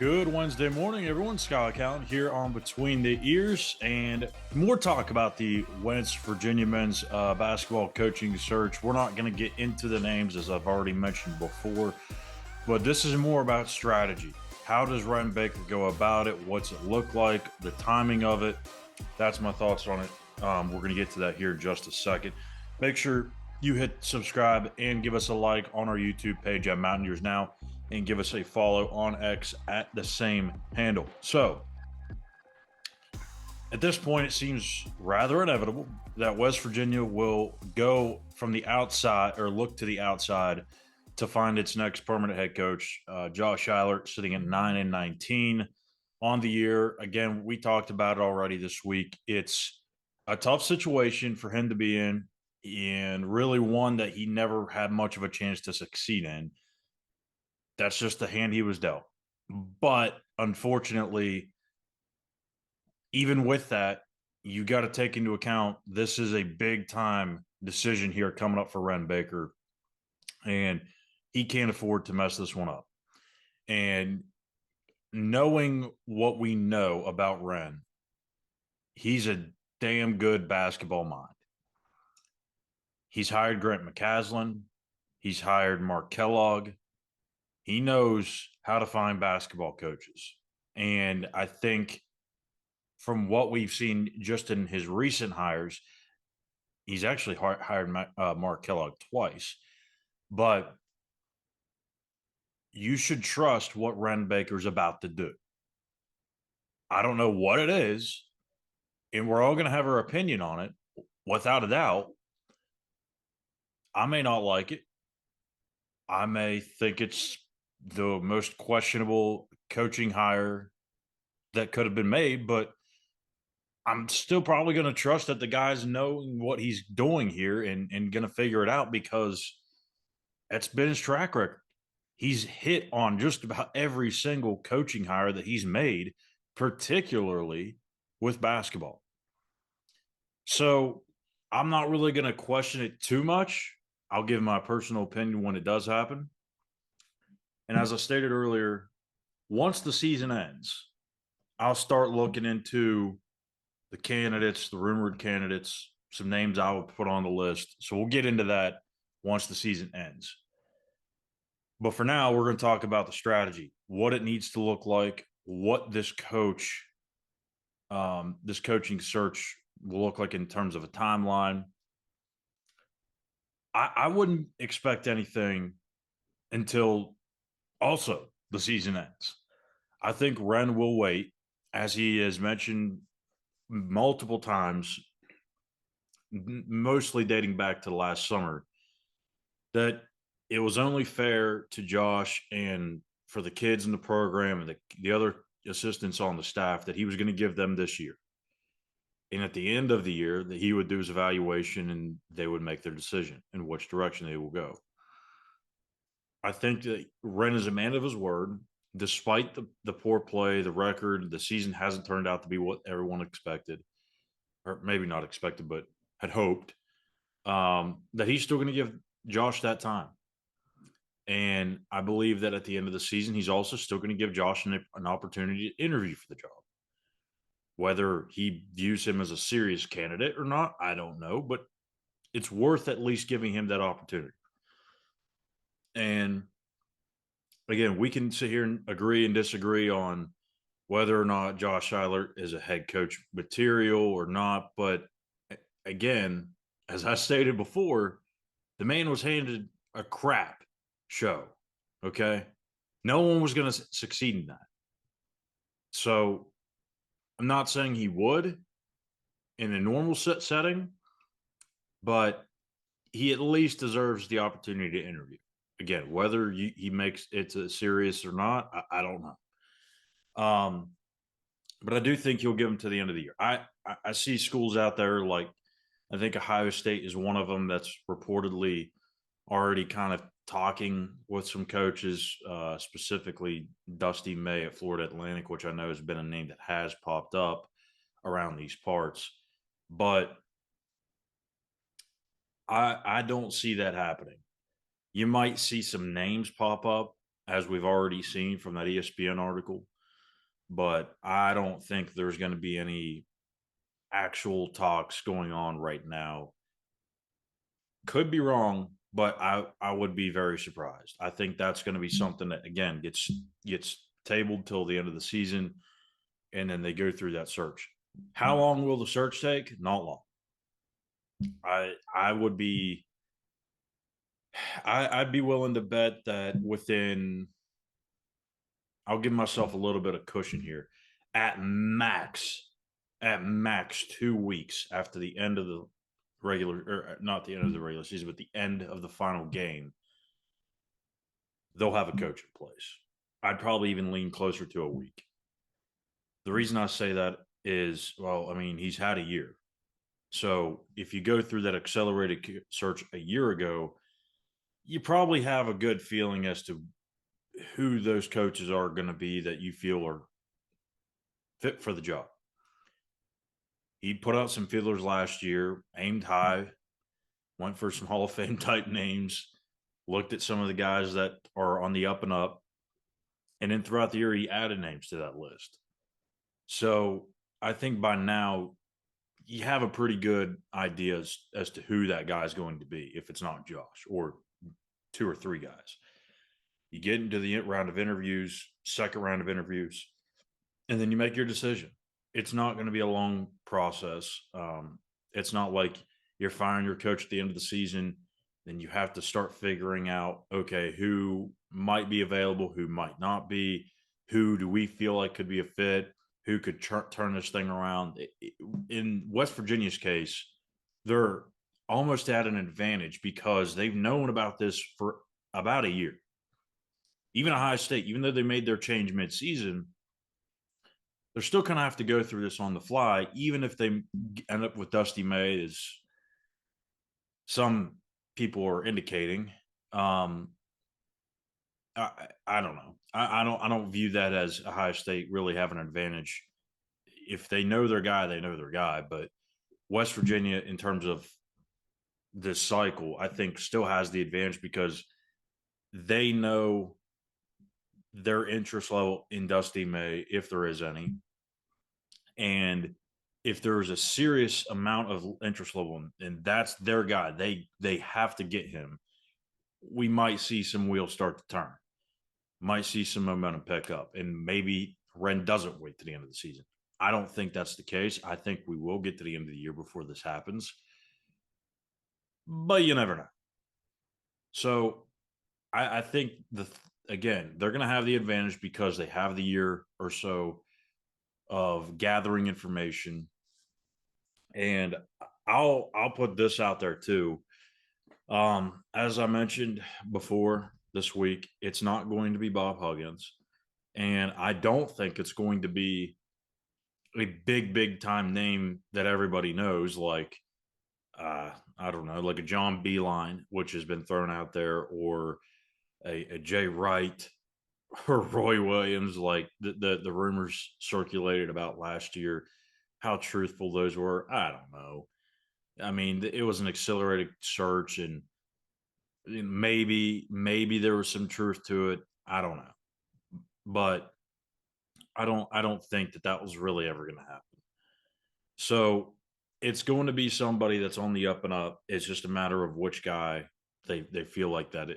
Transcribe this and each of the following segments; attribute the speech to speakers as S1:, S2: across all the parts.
S1: Good Wednesday morning, everyone. Scott Callan here on Between the Ears, and more talk about the West Virginia men's basketball coaching search. We're not going to get into the names, as I've already mentioned before, but this is more about strategy. How does Wren Baker go about it? What's it look like? The timing of it? That's my thoughts on it. We're going to get to that here in just a second. Make sure you hit subscribe and give us a like on our YouTube page at Mountaineers Now, and give us a follow on X at the same handle. So, at this point, it seems rather inevitable that West Virginia will go from the outside or look to the outside to find its next permanent head coach. Josh Eilert sitting at 9-19 on the year. Again, we talked about it already this week. It's a tough situation for him to be in, and really one that he never had much of a chance to succeed in. That's just the hand he was dealt. But unfortunately, even with that, you got to take into account this is a big time decision here coming up for Wren Baker, and he can't afford to mess this one up. And knowing what we know about Wren, he's a damn good basketball mind. He's hired Grant McCaslin. He's hired Mark Kellogg. He knows how to find basketball coaches. And I think from what we've seen just in his recent hires, he's actually hired Mark Kellogg twice. But you should trust what Wren Baker's about to do. I don't know what it is, and we're all going to have our opinion on it, without a doubt. I may not like it. I may think it's the most questionable coaching hire that could have been made, but I'm still probably going to trust that the guy's knowing what he's doing here and going to figure it out, because that's been his track record. He's hit on just about every single coaching hire that he's made, particularly with basketball. So I'm not really going to question it too much. I'll give my personal opinion when it does happen. And as I stated earlier, once the season ends, I'll start looking into the candidates, the rumored candidates, some names I would put on the list. So we'll get into that once the season ends. But for now, we're going to talk about the strategy, what it needs to look like, what this coaching search will look like in terms of a timeline. I wouldn't expect anything until also the season ends. I think Wren will wait, as he has mentioned multiple times, mostly dating back to last summer, that it was only fair to Josh and for the kids in the program and the other assistants on the staff that he was going to give them this year. And at the end of the year, that he would do his evaluation and they would make their decision in which direction they will go. I think that Wren is a man of his word. Despite the poor play, the record, the season hasn't turned out to be what everyone expected, or maybe not expected, but had hoped, that he's still going to give Josh that time. And I believe that at the end of the season, he's also still going to give Josh an opportunity to interview for the job. Whether he views him as a serious candidate or not, I don't know, but it's worth at least giving him that opportunity. And again, we can sit here and agree and disagree on whether or not Josh Eilert is a head coach material or not. But again, as I stated before, the man was handed a crap show. Okay. No one was going to succeed in that. So I'm not saying he would in a normal setting, but he at least deserves the opportunity to interview. Again, whether he makes it serious or not, I don't know. But I do think he'll give him to the end of the year. I see schools out there, like I think Ohio State is one of them that's reportedly already kind of talking with some coaches, specifically Dusty May at Florida Atlantic, which I know has been a name that has popped up around these parts. But I don't see that happening. You might see some names pop up, as we've already seen from that ESPN article. but I don't think there's going to be any actual talks going on right now. Could be wrong, but I would be very surprised. I think that's going to be something that again gets tabled till the end of the season, and then they go through that search. How long will the search take? Not long. I would be I'd be willing to bet that within I'll give myself a little bit of cushion here. At max, at max 2 weeks after the end of the regular, or not the end of the regular season, but the end of the final game, they'll have a coach in place. I'd probably even lean closer to a week. The reason I say that is, well, I mean, he's had a year. So if you go through that accelerated search a year ago, you probably have a good feeling as to who those coaches are going to be that you feel are fit for the job. He put out some feelers last year, aimed high, went for some Hall of Fame type names, looked at some of the guys that are on the up and up. And then throughout the year, he added names to that list. So I think by now, you have a pretty good idea as to who that guy is going to be if it's not Josh or two or three guys. You get into the round of interviews, second round of interviews, and then you make your decision. It's not going to be a long process. It's not like you're firing your coach at the end of the season. Then you have to start figuring out, okay, who might be available, who might not be, who do we feel like could be a fit, who could turn this thing around. In West Virginia's case, they're almost at an advantage because they've known about this for about a year. Even Ohio State, even though they made their change midseason, they're still going to have to go through this on the fly, even if they end up with Dusty May, as some people are indicating. Um, I don't know. I don't view that as Ohio State really have an advantage. If they know their guy, they know their guy. But West Virginia, in terms of this cycle, I think still has the advantage because they know their interest level in Dusty May, if there is any. And if there's a serious amount of interest level and that's their guy, they have to get him. We might see some wheels start to turn, might see some momentum pick up, and maybe Wren doesn't wait to the end of the season. I don't think that's the case. I think we will get to the end of the year before this happens, but you never know. So I think again they're going to have the advantage because they have the year or so of gathering information. And I'll put this out there too. As I mentioned before this week, it's not going to be Bob Huggins, and I don't think it's going to be a big time name that everybody knows, like I don't know, like a John Beeline, which has been thrown out there, or a Jay Wright or Roy Williams, like the rumors circulated about last year. How truthful those were, I don't know. I mean, it was an accelerated search, and maybe there was some truth to it. I don't know, but I don't think that was really ever going to happen. So it's going to be somebody that's on the up and up. It's just a matter of which guy they feel like that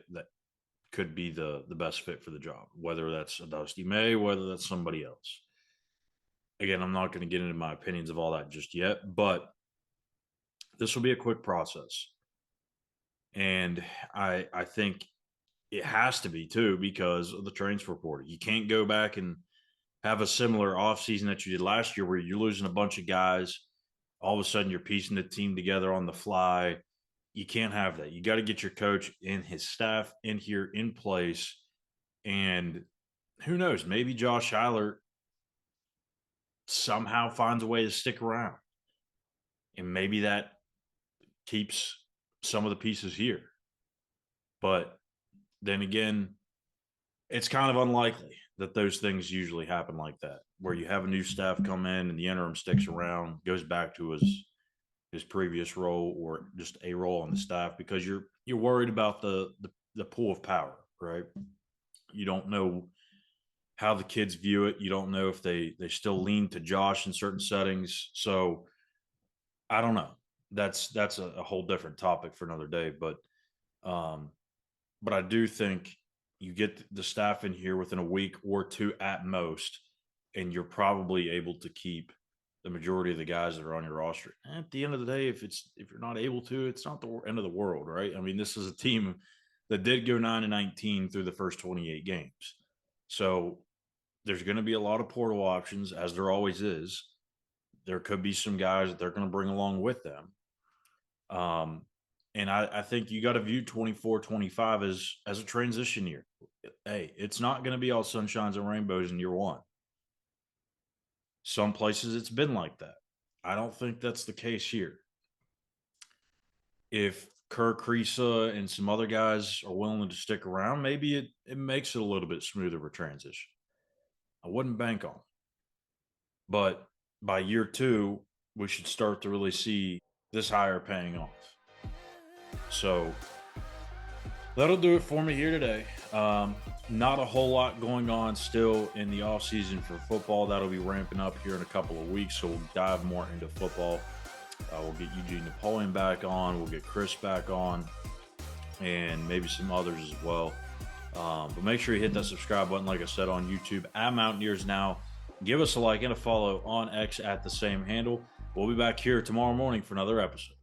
S1: could be the best fit for the job. Whether that's a Dusty May, whether that's somebody else. Again, I'm not going to get into my opinions of all that just yet, but this will be a quick process. And I think it has to be too because of the transfer portal. You can't go back and have a similar offseason that you did last year where you're losing a bunch of guys. All of a sudden, you're piecing the team together on the fly. You can't have that. You got to get your coach and his staff in here in place. And who knows? Maybe Josh Schuyler somehow finds a way to stick around. And maybe that keeps some of the pieces here. But then again, it's kind of unlikely that those things usually happen like that, where you have a new staff come in and the interim sticks around, goes back to his previous role or just a role on the staff because you're worried about the pool of power, right? You don't know how the kids view it. You don't know if they still lean to Josh in certain settings. So I don't know. That's a whole different topic for another day. Um, but I do think you get the staff in here within a week or two at most, and you're probably able to keep the majority of the guys that are on your roster. And at the end of the day, if you're not able to, it's not the end of the world, right? I mean, this is a team that did go 9-19 through the first 28 games. So there's going to be a lot of portal options, as there always is. There could be some guys that they're going to bring along with them. Um, and I think you got to view 24-25 as a transition year. Hey, it's not going to be all sunshines and rainbows in year one. Some places it's been like that. I don't think that's the case here. If Kirk Risa and some other guys are willing to stick around, maybe it makes it a little bit smoother of a transition. I wouldn't bank on it. But by year two, we should start to really see this hire paying off. So that'll do it for me here today. Not a whole lot going on still in the off season for football. That'll be ramping up here in a couple of weeks, so we'll dive more into football. We'll get Eugene Napoleon back on. We'll get Chris back on, and maybe some others as well. But make sure you hit that subscribe button, like I said, on YouTube at Mountaineers Now. Give us a like and a follow on X at the same handle. We'll be back here tomorrow morning for another episode.